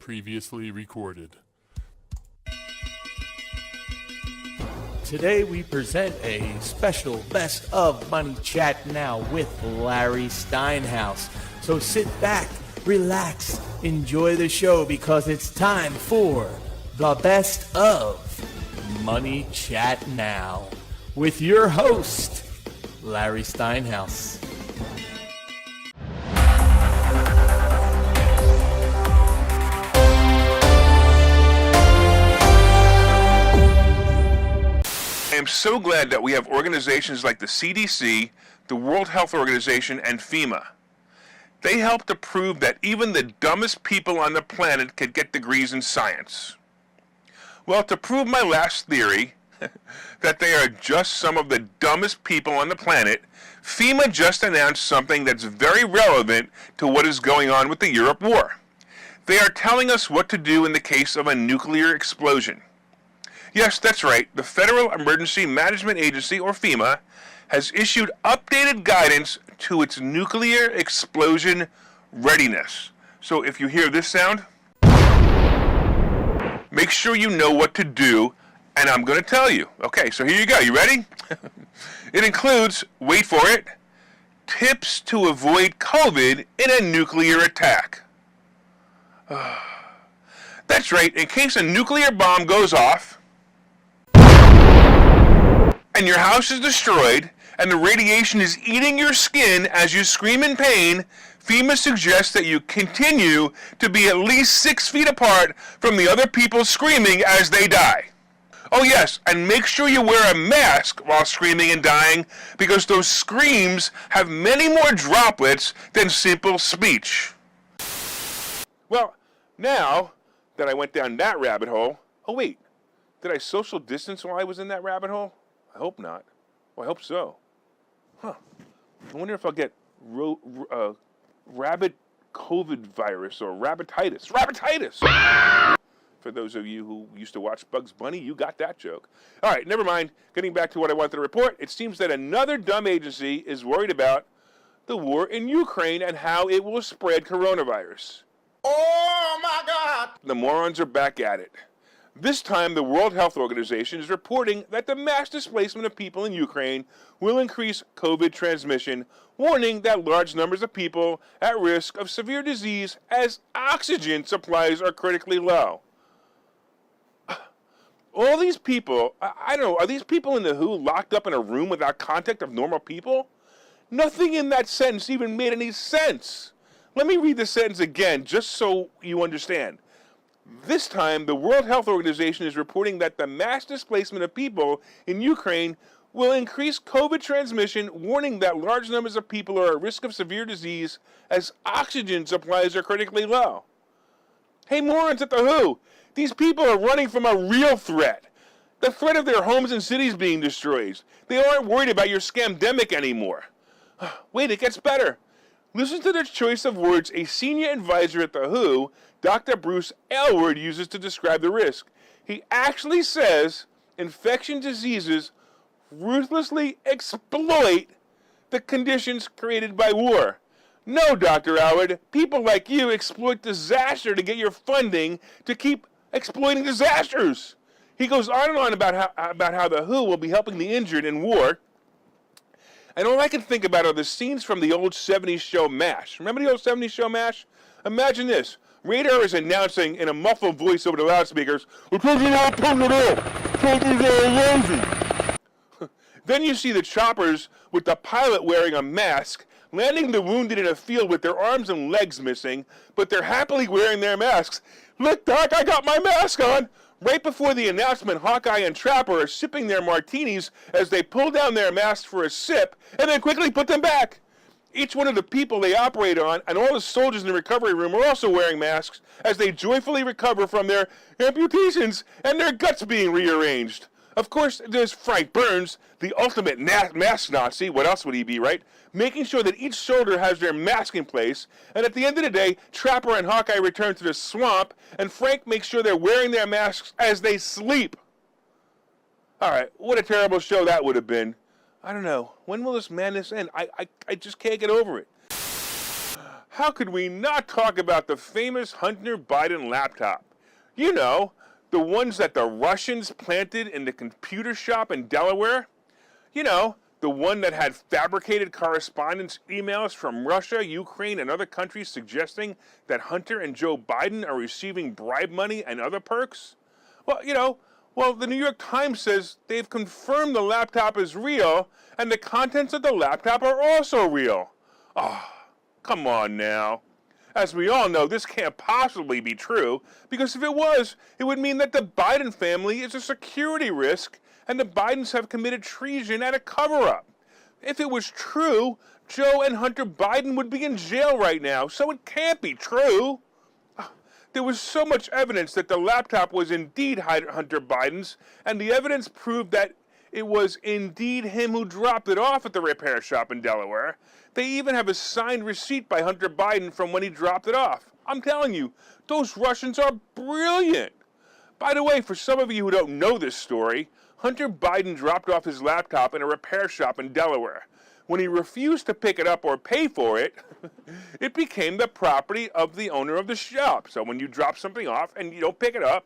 Previously recorded. Today we present a special Best of Money Chat Now with Larry Steinhaus. So sit back, relax, enjoy the show because it's time for the Best of Money Chat Now with your host, Larry Steinhaus. I am so glad that we have organizations like the CDC, the World Health Organization, and FEMA. They help to prove that even the dumbest people on the planet could get degrees in science. Well, to prove my last theory, that they are just some of the dumbest people on the planet, FEMA just announced something that's very relevant to what is going on with the Europe war. They are telling us what to do in the case of a nuclear explosion. Yes, that's right. The Federal Emergency Management Agency, or FEMA, has issued updated guidance to its nuclear explosion readiness. So if you hear this sound, make sure you know what to do, and I'm going to tell you. Okay, so here you go. You ready? It includes, wait for it, tips to avoid COVID in a nuclear attack. That's right. In case a nuclear bomb goes off, and your house is destroyed, and the radiation is eating your skin as you scream in pain, FEMA suggests that you continue to be at least 6 feet apart from the other people screaming as they die. Oh yes, and make sure you wear a mask while screaming and dying, because those screams have many more droplets than simple speech. Well, now that I went down that rabbit hole, oh wait, did I social distance while I was in that rabbit hole? I hope not. Well, I hope so. I wonder if I'll get rabbit COVID virus or rabbititis. Rabbititis! For those of you who used to watch Bugs Bunny, you got that joke. All right, never mind. Getting back to what I wanted to report, it seems that another dumb agency is worried about the war in Ukraine and how it will spread coronavirus. Oh, my God! The morons are back at it. This time, the World Health Organization is reporting that the mass displacement of people in Ukraine will increase COVID transmission, warning that large numbers of people at risk of severe disease as oxygen supplies are critically low. All these people, I don't know, are these people in the WHO locked up in a room without contact of normal people? Nothing in that sentence even made any sense. Let me read the sentence again, just so you understand. This time, the World Health Organization is reporting that the mass displacement of people in Ukraine will increase COVID transmission, warning that large numbers of people are at risk of severe disease as oxygen supplies are critically low. Hey, morons at the WHO, these people are running from a real threat. The threat of their homes and cities being destroyed. They aren't worried about your scamdemic anymore. Wait, it gets better. Listen to the choice of words a senior advisor at the WHO, Dr. Bruce Aylward, uses to describe the risk. He actually says infection diseases ruthlessly exploit the conditions created by war. No, Dr. Aylward, people like you exploit disaster to get your funding to keep exploiting disasters. He goes on and on about how the WHO will be helping the injured in war. And all I can think about are the scenes from the old 70s show MASH. Remember the old 70s show MASH? Imagine this. Radar is announcing in a muffled voice over the loudspeakers, Then you see the choppers with the pilot wearing a mask, landing the wounded in a field with their arms and legs missing, but they're happily wearing their masks. Look, Doc, I got my mask on! Right before the announcement, Hawkeye and Trapper are sipping their martinis as they pull down their masks for a sip and then quickly put them back. Each one of the people they operate on and all the soldiers in the recovery room are also wearing masks as they joyfully recover from their amputations and their guts being rearranged. Of course, there's Frank Burns, the ultimate mask Nazi. What else would he be, right? Making sure that each soldier has their mask in place. And at the end of the day, Trapper and Hawkeye return to the swamp, and Frank makes sure they're wearing their masks as they sleep. All right, what a terrible show that would have been. I don't know. When will this madness end? I just can't get over it. how could we not talk about the famous Hunter Biden laptop? You know, the ones that the Russians planted in the computer shop in Delaware? You know, the one that had fabricated correspondence emails from Russia, Ukraine, and other countries suggesting that Hunter and Joe Biden are receiving bribe money and other perks? Well, the New York Times says they've confirmed the laptop is real, and the contents of the laptop are also real. Oh, come on now. As we all know, this can't possibly be true, because if it was, it would mean that the Biden family is a security risk, and the Bidens have committed treason and a cover-up. If it was true, Joe and Hunter Biden would be in jail right now, so it can't be true. There was so much evidence that the laptop was indeed Hunter Biden's, and the evidence proved that it was indeed him who dropped it off at the repair shop in Delaware. They even have a signed receipt by Hunter Biden from when he dropped it off. I'm telling you, those Russians are brilliant. By the way, for some of you who don't know this story, Hunter Biden dropped off his laptop in a repair shop in Delaware. When he refused to pick it up or pay for it, it became the property of the owner of the shop. So when you drop something off and you don't pick it up,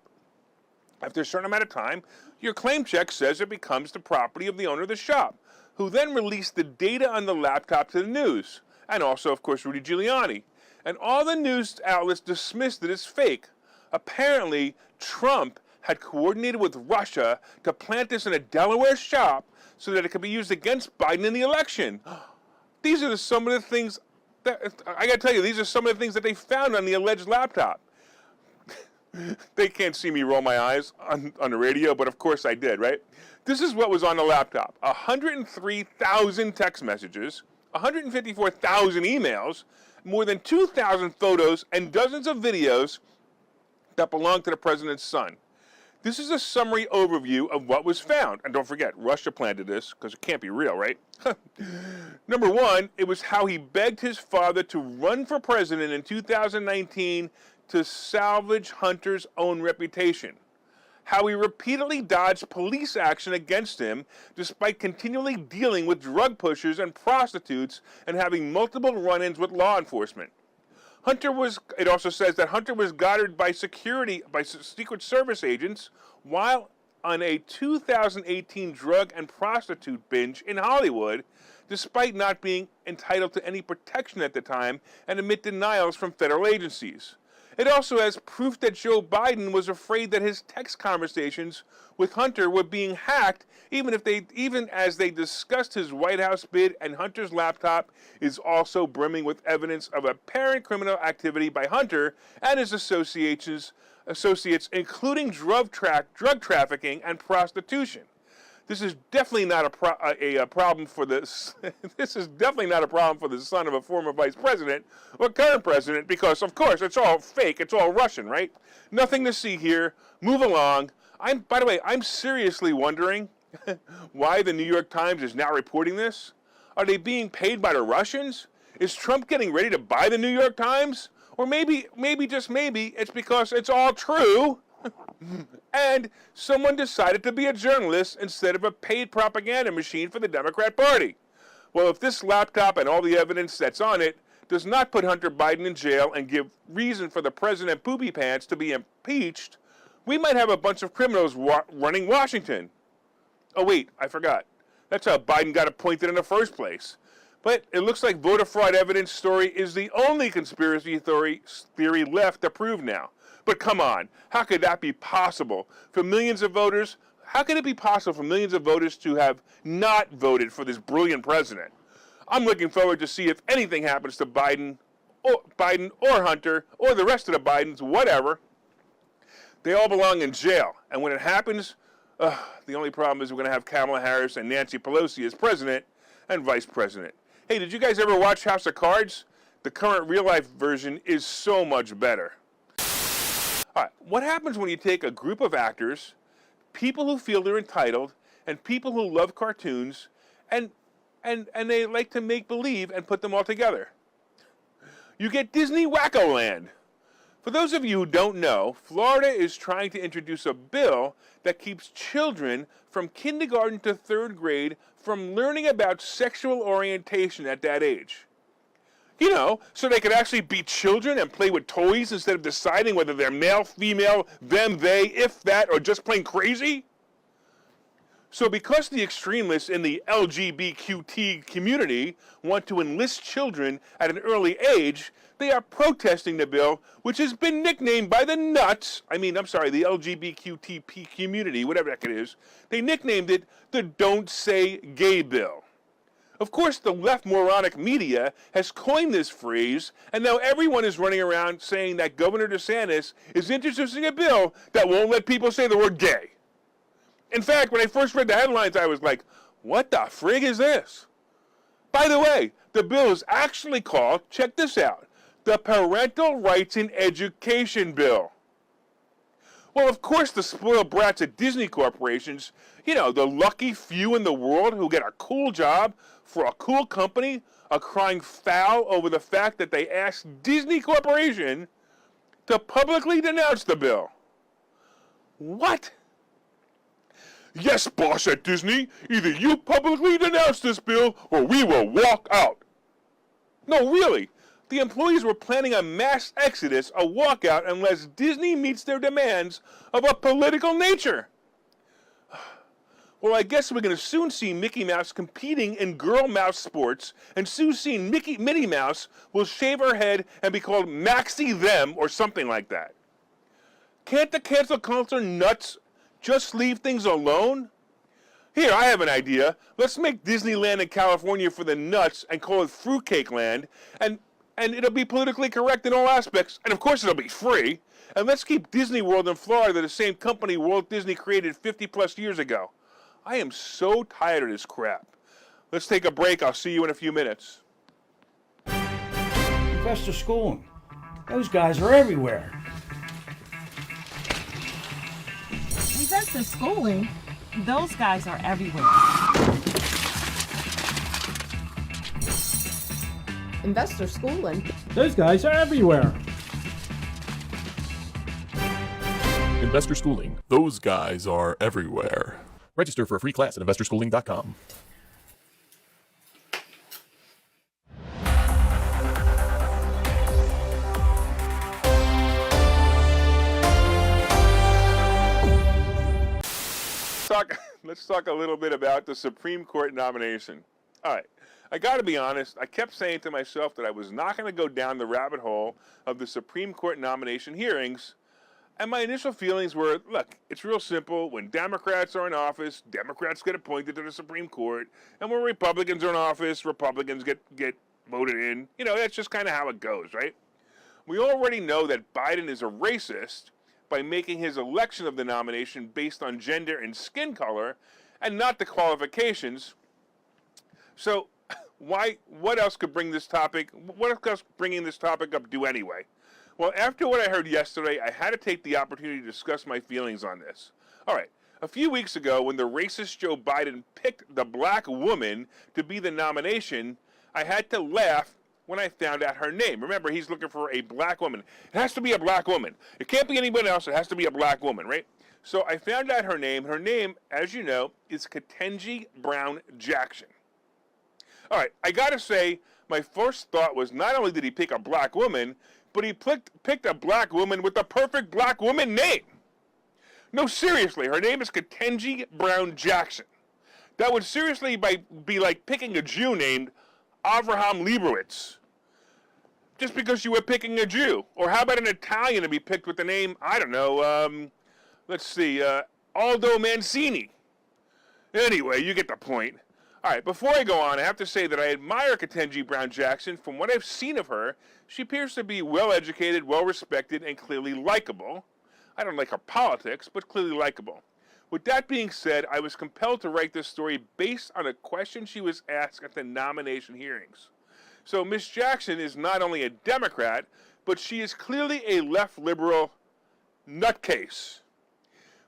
after a certain amount of time, your claim check says it becomes the property of the owner of the shop, who then released the data on the laptop to the news, and also, of course, Rudy Giuliani. And all the news outlets dismissed it as fake. Apparently, Trump had coordinated with Russia to plant this in a Delaware shop so that it could be used against Biden in the election. These are some of the things that, I gotta tell you, these are some of the things that they found on the alleged laptop. They can't see me roll my eyes on the radio, but of course I did, right? This is what was on the laptop. 103,000 text messages, 154,000 emails, more than 2,000 photos, and dozens of videos that belong to the president's son. This is a summary overview of what was found. And don't forget, Russia planted this because it can't be real, right? Number one, it was how he begged his father to run for president in 2019 to salvage Hunter's own reputation. How he repeatedly dodged police action against him despite continually dealing with drug pushers and prostitutes and having multiple run-ins with law enforcement. It also says that Hunter was guarded by Secret Service agents while on a 2018 drug and prostitute binge in Hollywood, despite not being entitled to any protection at the time and amid denials from federal agencies. It also has proof that Joe Biden was afraid that his text conversations with Hunter were being hacked, even as they discussed his White House bid, and Hunter's laptop is also brimming with evidence of apparent criminal activity by Hunter and his associates, including drug trafficking and prostitution. This is definitely not a problem for this. This is definitely not a problem for the son of a former vice president or current president, because of course it's all fake. It's all Russian, right? Nothing to see here. Move along. By the way, I'm seriously wondering why the New York Times is now reporting this. Are they being paid by the Russians? Is Trump getting ready to buy the New York Times? Or maybe just maybe, it's because it's all true. And someone decided to be a journalist instead of a paid propaganda machine for the Democrat Party. Well, if this laptop and all the evidence that's on it does not put Hunter Biden in jail and give reason for the President Poopy Pants to be impeached, we might have a bunch of criminals running Washington. Oh wait, I forgot. That's how Biden got appointed in the first place. But it looks like voter fraud evidence story is the only conspiracy theory left to prove now. But come on, how could that be possible for millions of voters? How could it be possible for millions of voters to have not voted for this brilliant president? I'm looking forward to see if anything happens to Biden or Hunter or the rest of the Bidens, whatever. They all belong in jail. And when it happens, the only problem is we're going to have Kamala Harris and Nancy Pelosi as president and vice president. Hey, did you guys ever watch House of Cards? The current real-life version is so much better. All right, what happens when you take a group of actors, people who feel they're entitled, and people who love cartoons, and they like to make believe and put them all together? You get Disney Wacko Land. For those of you who don't know, Florida is trying to introduce a bill that keeps children from kindergarten to third grade from learning about sexual orientation at that age. You know, so they could actually be children and play with toys instead of deciding whether they're male, female, them, they, if that, or just plain crazy? So because the extremists in the LGBTQ community want to enlist children at an early age, they are protesting the bill, which has been nicknamed by the nuts, the LGBTQ community, whatever that is, they nicknamed it the Don't Say Gay Bill. Of course, the left moronic media has coined this phrase, and now everyone is running around saying that Governor DeSantis is introducing a bill that won't let people say the word gay. In fact, when I first read the headlines, I was like, what the frig is this? By the way, the bill is actually called, check this out, the Parental Rights in Education Bill. Well, of course, the spoiled brats at Disney corporations, you know, the lucky few in the world who get a cool job for a cool company, are crying foul over the fact that they asked Disney Corporation to publicly denounce the bill. What? Yes, boss at Disney, either you publicly denounce this bill or we will walk out. No, really. The employees were planning a mass exodus, a walkout, unless Disney meets their demands of a political nature. Well, I guess we're going to soon see Mickey Mouse competing in girl mouse sports, and soon soon Minnie Mouse will shave her head and be called Maxie Them or something like that. Can't the cancel culture nuts just leave things alone? Here, I have an idea. Let's make Disneyland in California for the nuts and call it Fruitcake Land, and it'll be politically correct in all aspects, and of course it'll be free. And let's keep Disney World in Florida, the same company Walt Disney created 50 plus years ago. I am so tired of this crap. Let's take a break. I'll see you in a few minutes. Investor schooling. Those guys are everywhere. Investor schooling? Those guys are everywhere. Investor schooling? Those guys are everywhere. Investor Schooling. Those guys are everywhere. Register for a free class at investorschooling.com. Let's talk a little bit about the Supreme Court nomination. All right. I got to be honest, I kept saying to myself that I was not going to go down the rabbit hole of the Supreme Court nomination hearings. And my initial feelings were, look, it's real simple. When Democrats are in office, Democrats get appointed to the Supreme Court. And when Republicans are in office, Republicans get voted in. You know, that's just kind of how it goes, right? We already know that Biden is a racist by making his election of the nomination based on gender and skin color and not the qualifications. So what else could bring this topic, what else bringing this topic up do anyway? Well, after what I heard yesterday, I had to take the opportunity to discuss my feelings on this. All right, a few weeks ago, when the racist Joe Biden picked the black woman to be the nomination, I had to laugh when I found out her name. Remember, he's looking for a black woman. It has to be a black woman. It can't be anybody else. It has to be a black woman, right? So I found out her name. Her name, as you know, is Ketanji Brown Jackson. All right, I got to say, my first thought was not only did he pick a black woman, but he picked a black woman with the perfect black woman name. No, seriously, her name is Ketanji Brown Jackson. That would seriously be like picking a Jew named Avraham Leibowitz, just because you were picking a Jew. Or how about an Italian to be picked with the name, I don't know, let's see, Aldo Mancini. Anyway, you get the point. All right, before I go on, I have to say that I admire Ketanji Brown Jackson. From what I've seen of her, she appears to be well-educated, well-respected, and clearly likable. I don't like her politics, but clearly likable. With that being said, I was compelled to write this story based on a question she was asked at the nomination hearings. So Ms. Jackson is not only a Democrat, but she is clearly a left liberal nutcase.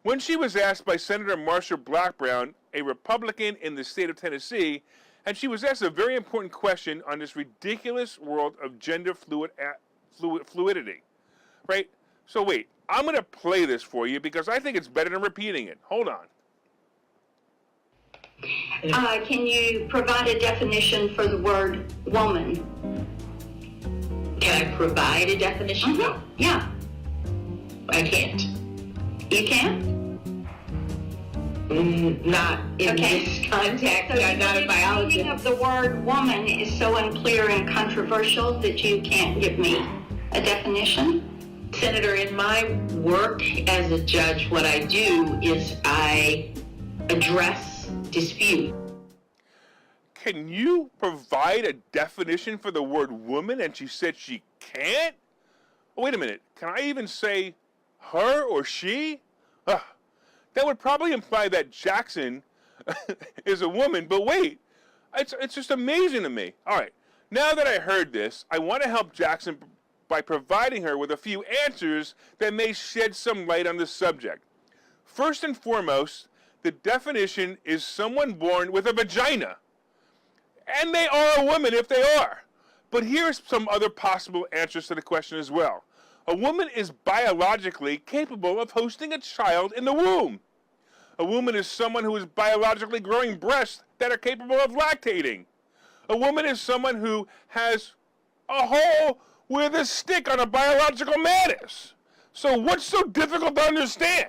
When she was asked by Senator Marsha Blackburn, a Republican in the state of Tennessee, and she was asked a very important question on this ridiculous world of gender fluidity, right? So wait, I'm going to play this for you because I think it's better than repeating it. Hold on. Can you provide a definition for the word woman? Can I provide a definition? No. Yeah. I can't. You can? Not in this context. So I'm not a the biologist. meaning of the word woman is so unclear and controversial that you can't give me a definition? Senator, in my work as a judge, what I do is I address dispute. Can you provide a definition for the word woman? And she said she can't? Oh, wait a minute. Can I even say her or she? That would probably imply that Jackson is a woman, but wait. It's just amazing to me. All right. Now that I heard this, I want to help Jackson by providing her with a few answers that may shed some light on the subject. First and foremost, the definition is someone born with a vagina. And they are a woman if they are. But here's some other possible answers to the question as well. A woman is biologically capable of hosting a child in the womb. A woman is someone who is biologically growing breasts that are capable of lactating. A woman is someone who has a hole where the stick on a biological man is. So what's so difficult to understand?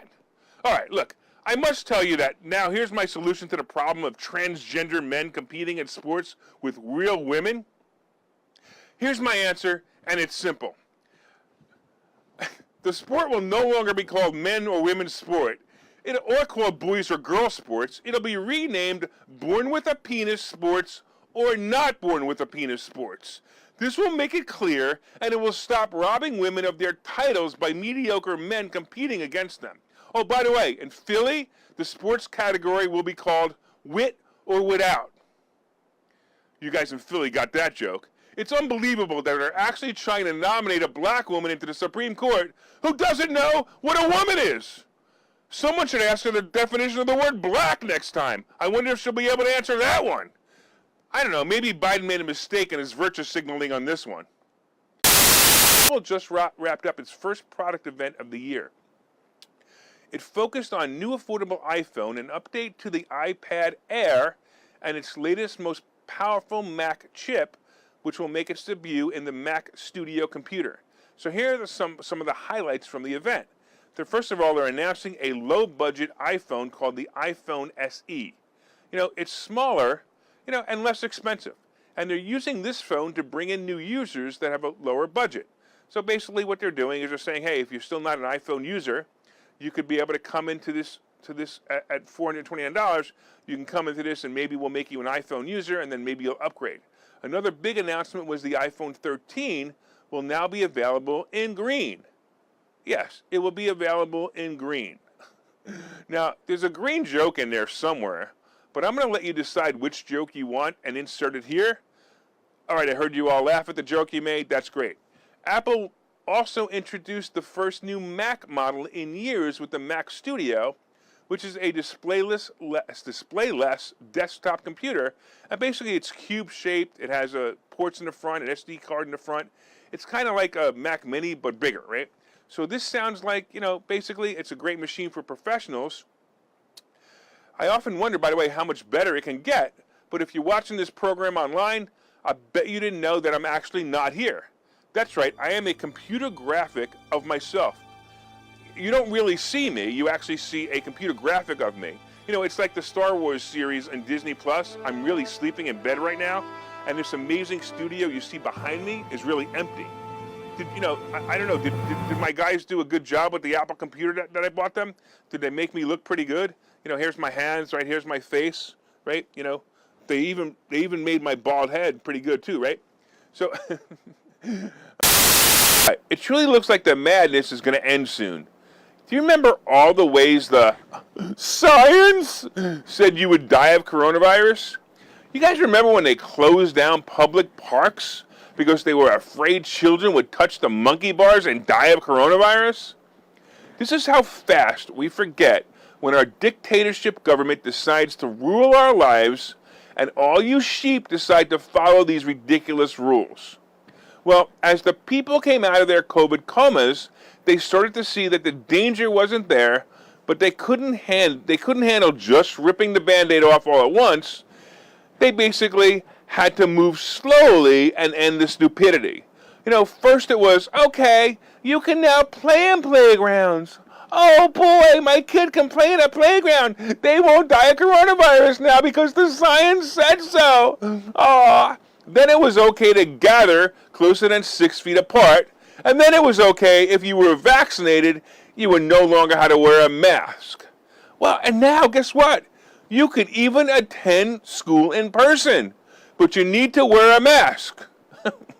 All right, look, I must tell you that now here's my solution to the problem of transgender men competing in sports with real women. Here's my answer, and it's simple. The sport will no longer be called men or women's sport, or called boys or girls sports. It'll be renamed Born with a Penis Sports or Not Born with a Penis Sports. This will make it clear, and it will stop robbing women of their titles by mediocre men competing against them. Oh, by the way, in Philly, the sports category will be called Wit or Without. You guys in Philly got that joke. It's unbelievable that they're actually trying to nominate a black woman into the Supreme Court who doesn't know what a woman is. Someone should ask her the definition of the word black next time. I wonder if she'll be able to answer that one. I don't know, maybe Biden made a mistake in his virtue signaling on this one. Apple just wrapped up its first product event of the year. It focused on new affordable iPhone, an update to the iPad Air, and its latest, most powerful Mac chip, which will make its debut in the Mac Studio computer. So here are some of the highlights from the event. So first of all, they're announcing a low-budget iPhone called the iPhone SE. It's smaller, and less expensive. And they're using this phone to bring in new users that have a lower budget. So basically what they're doing is they're saying, hey, if you're still not an iPhone user, you could be able to come into this at $429. You can come into this and maybe we'll make you an iPhone user and then maybe you'll upgrade. Another big announcement was the iPhone 13 will now be available in green. Yes, it will be available in green. Now, there's a green joke in there somewhere, but I'm going to let you decide which joke you want and insert it here. All right, I heard you all laugh at the joke you made. That's great. Apple also introduced the first new Mac model in years with the Mac Studio, which is a displayless desktop computer. And basically, it's cube-shaped. It has ports in the front, an SD card in the front. It's kind of like a Mac Mini, but bigger, right? So this sounds like, basically it's a great machine for professionals. I often wonder, by the way, how much better it can get. But if you're watching this program online, I bet you didn't know that I'm actually not here. That's right, I am a computer graphic of myself. You don't really see me, you actually see a computer graphic of me. It's like the Star Wars series on Disney Plus. I'm really sleeping in bed right now, and this amazing studio you see behind me is really empty. I don't know, did my guys do a good job with the Apple computer that I bought them? Did they make me look pretty good? Here's my hands, right? Here's my face, right? They even made my bald head pretty good too, right? So it truly looks like the madness is going to end soon. Do you remember all the ways the science said you would die of coronavirus? You guys remember when they closed down public parks because they were afraid children would touch the monkey bars and die of coronavirus? This is how fast we forget when our dictatorship government decides to rule our lives and all you sheep decide to follow these ridiculous rules. Well, as the people came out of their COVID comas, they started to see that the danger wasn't there, but they couldn't handle just ripping the Band-Aid off all at once. They basically had to move slowly and end the stupidity. First it was, okay, you can now play in playgrounds. Oh boy, my kid can play in a playground. They won't die of coronavirus now because the science said so. Then it was okay to gather closer than 6 feet apart. And then it was okay if you were vaccinated, you would no longer have to wear a mask. Well, and now guess what? You could even attend school in person, but you need to wear a mask.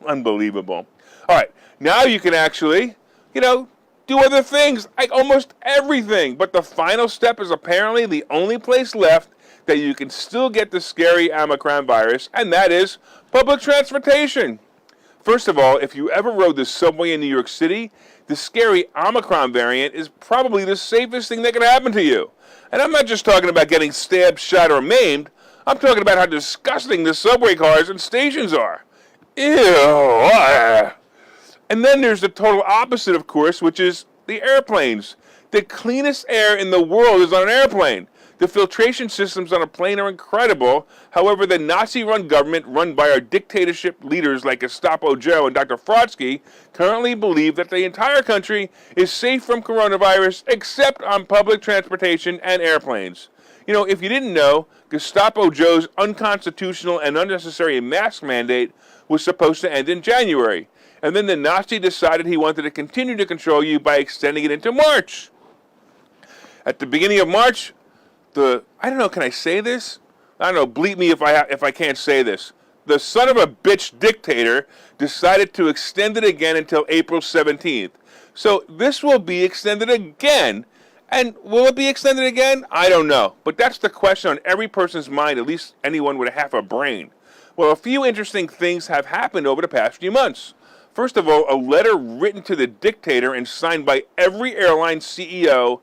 Unbelievable. All right, now you can actually, do other things, like almost everything. But the final step is apparently the only place left that you can still get the scary Omicron virus, and that is public transportation. First of all, if you ever rode the subway in New York City, the scary Omicron variant is probably the safest thing that could happen to you. And I'm not just talking about getting stabbed, shot, or maimed. I'm talking about how disgusting the subway cars and stations are. Ew. And then there's the total opposite, of course, which is the airplanes. The cleanest air in the world is on an airplane. The filtration systems on a plane are incredible. However, the Nazi-run government, run by our dictatorship leaders like Gestapo Joe and Dr. Frotsky, currently believe that the entire country is safe from coronavirus except on public transportation and airplanes. If you didn't know, Gestapo Joe's unconstitutional and unnecessary mask mandate was supposed to end in January. And then the Nazi decided he wanted to continue to control you by extending it into March. At the beginning of March, I don't know, can I say this? I don't know, bleep me if I can't say this. The son of a bitch dictator decided to extend it again until April 17th. So this will be extended again. And will it be extended again? I don't know. But that's the question on every person's mind, at least anyone with half a brain. Well, a few interesting things have happened over the past few months. First of all, a letter written to the dictator and signed by every airline CEO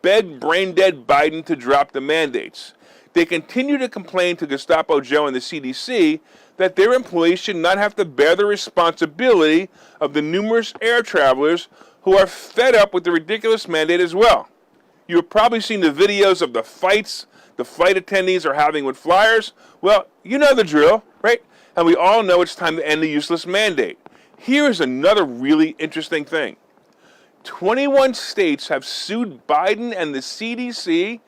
begged brain-dead Biden to drop the mandates. They continue to complain to Gestapo Joe and the CDC that their employees should not have to bear the responsibility of the numerous air travelers who are fed up with the ridiculous mandate as well. You have probably seen the videos of the fights the flight attendees are having with flyers. Well, you know the drill, right? And we all know it's time to end the useless mandate. Here is another really interesting thing. 21 states have sued Biden and the CDC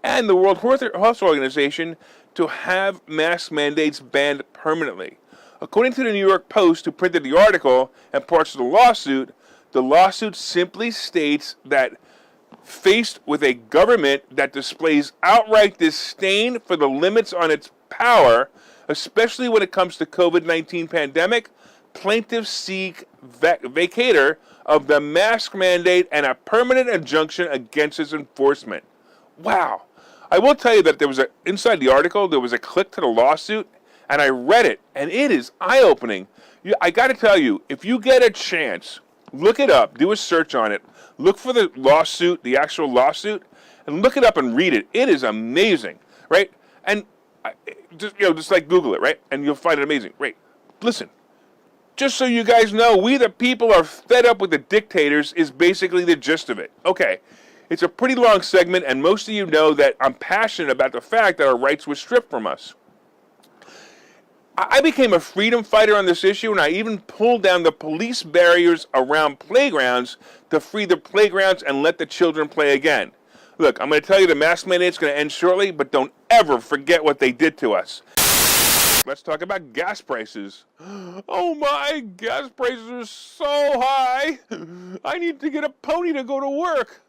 and the World Health Organization to have mask mandates banned permanently. According to the New York Post, who printed the article and parts of the lawsuit simply states that faced with a government that displays outright disdain for the limits on its power, especially when it comes to COVID-19 pandemic, plaintiffs seek vacatur of the mask mandate and a permanent injunction against its enforcement. Wow. I will tell you that inside the article, there was a click to the lawsuit, and I read it, and it is eye-opening. I got to tell you, if you get a chance, look it up, do a search on it, look for the lawsuit, the actual lawsuit, and look it up and read it. It is amazing, right? And just like Google it, right? And you'll find it amazing. Right? Listen. Just so you guys know, we the people are fed up with the dictators is basically the gist of it. Okay, it's a pretty long segment, and most of you know that I'm passionate about the fact that our rights were stripped from us. I became a freedom fighter on this issue, and I even pulled down the police barriers around playgrounds to free the playgrounds and let the children play again. Look, I'm going to tell you the mask mandate's going to end shortly, but don't ever forget what they did to us. Let's talk about gas prices. Oh my, gas prices are so high. I need to get a pony to go to work.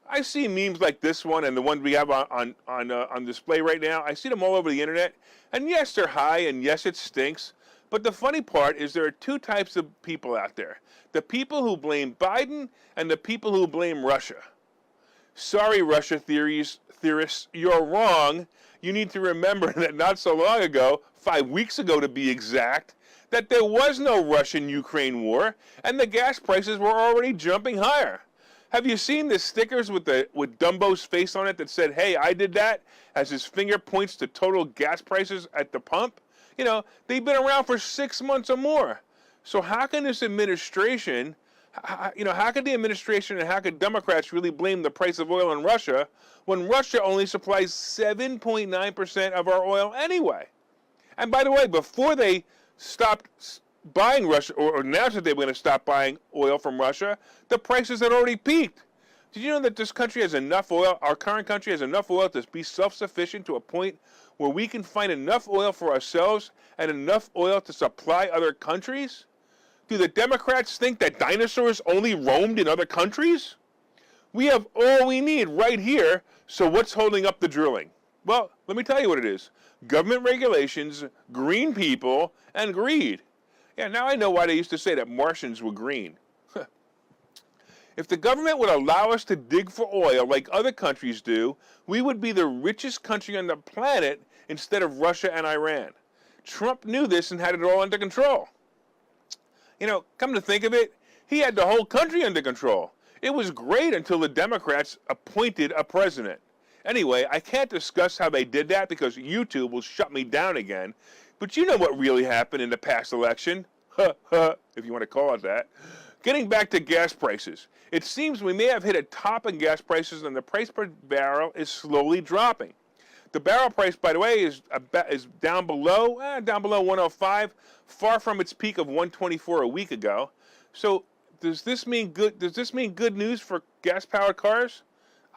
I see memes like this one and the one we have on display right now. I see them all over the internet. And yes, they're high, and yes, it stinks. But the funny part is there are two types of people out there. The people who blame Biden and the people who blame Russia. Sorry, Russia theorists, you're wrong. You need to remember that not so long ago, 5 weeks ago to be exact, that there was no Russian-Ukraine war, and the gas prices were already jumping higher. Have you seen the stickers with Dumbo's face on it that said, "Hey, I did that," as his finger points to total gas prices at the pump? They've been around for 6 months or more. So how can this administration, how could the administration and how could Democrats really blame the price of oil in Russia when Russia only supplies 7.9% of our oil anyway? And by the way, before they stopped buying Russia, or announced that they were going to stop buying oil from Russia, the prices had already peaked. Did you know that this country has enough oil, our current country has enough oil to be self-sufficient to a point where we can find enough oil for ourselves and enough oil to supply other countries? Do the Democrats think that dinosaurs only roamed in other countries? We have all we need right here, so what's holding up the drilling? Well, let me tell you what it is. Government regulations, green people, and greed. Yeah, now I know why they used to say that Martians were green. If the government would allow us to dig for oil like other countries do, we would be the richest country on the planet instead of Russia and Iran. Trump knew this and had it all under control. You know, come to think of it, he had the whole country under control. It was great until the Democrats appointed a president. Anyway, I can't discuss how they did that because YouTube will shut me down again. But you know what really happened in the past election. If you want to call it that. Getting back to gas prices. It seems we may have hit a top in gas prices and the price per barrel is slowly dropping. The barrel price, by the way, is down below 105, far from its peak of 124 a week ago. So does this mean good news for gas-powered cars?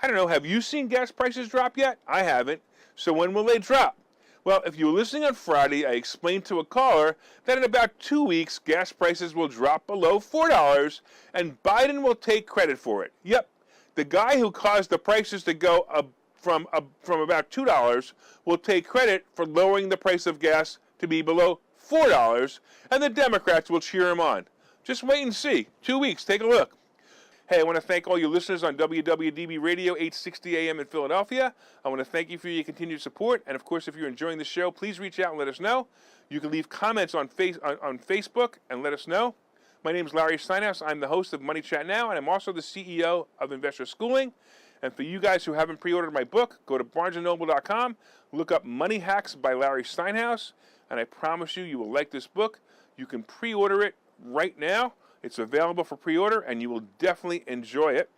I don't know. Have you seen gas prices drop yet? I haven't. So when will they drop? Well, if you were listening on Friday, I explained to a caller that in about 2 weeks, gas prices will drop below $4, and Biden will take credit for it. Yep, the guy who caused the prices to go from about $2 will take credit for lowering the price of gas to be below $4, and the Democrats will cheer him on. Just wait and see. 2 weeks. Take a look. Hey, I want to thank all you listeners on WWDB Radio, 860 AM in Philadelphia. I want to thank you for your continued support. And, of course, if you're enjoying the show, please reach out and let us know. You can leave comments on Facebook and let us know. My name is Larry Steinhaus. I'm the host of Money Chat Now, and I'm also the CEO of Investor Schooling. And for you guys who haven't pre-ordered my book, go to barnesandnoble.com, look up Money Hacks by Larry Steinhaus, and I promise you, you will like this book. You can pre-order it right now. It's available for pre-order, and you will definitely enjoy it.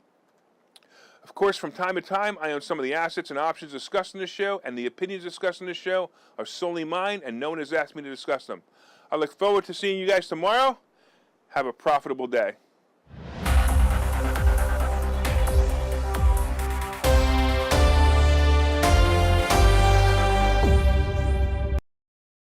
Of course, from time to time, I own some of the assets and options discussed in this show, and the opinions discussed in this show are solely mine, and no one has asked me to discuss them. I look forward to seeing you guys tomorrow. Have a profitable day.